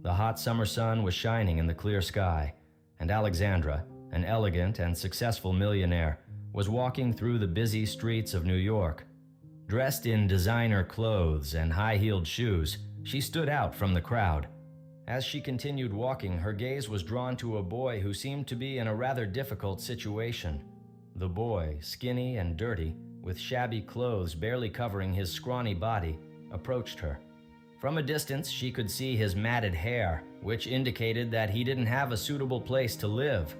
The hot summer sun was shining in the clear sky, and Alexandra, an elegant and successful millionaire, was walking through the busy streets of New York. Dressed in designer clothes and high-heeled shoes, she stood out from the crowd. As she continued walking, her gaze was drawn to a boy who seemed to be in a rather difficult situation. The boy, skinny and dirty, with shabby clothes barely covering his scrawny body, approached her. From a distance, she could see his matted hair, which indicated that he didn't have a suitable place to live.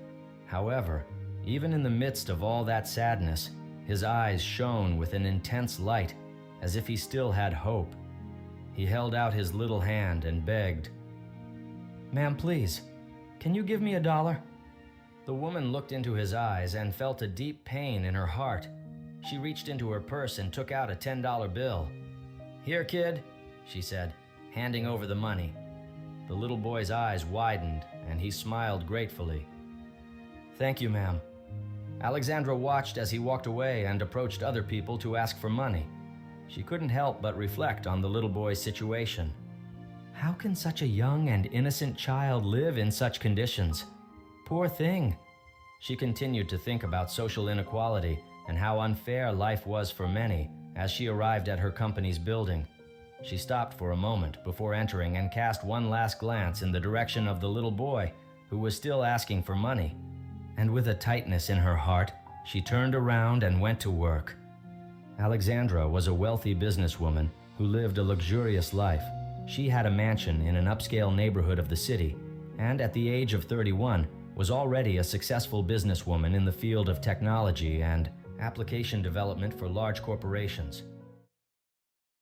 However, even in the midst of all that sadness, his eyes shone with an intense light, as if he still had hope. He held out his little hand and begged, "Ma'am, please, can you give me $1?" The woman looked into his eyes and felt a deep pain in her heart. She reached into her purse and took out a $10 bill. "Here, kid," she said, handing over the money. The little boy's eyes widened, and he smiled gratefully. "Thank you, ma'am." Alexandra watched as he walked away and approached other people to ask for money. She couldn't help but reflect on the little boy's situation. How can such a young and innocent child live in such conditions? Poor thing. She continued to think about social inequality and how unfair life was for many as she arrived at her company's building. She stopped for a moment before entering and cast one last glance in the direction of the little boy, who was still asking for money. And with a tightness in her heart, she turned around and went to work. Alexandra was a wealthy businesswoman who lived a luxurious life. She had a mansion in an upscale neighborhood of the city, and at the age of 31, was already a successful businesswoman in the field of technology and application development for large corporations.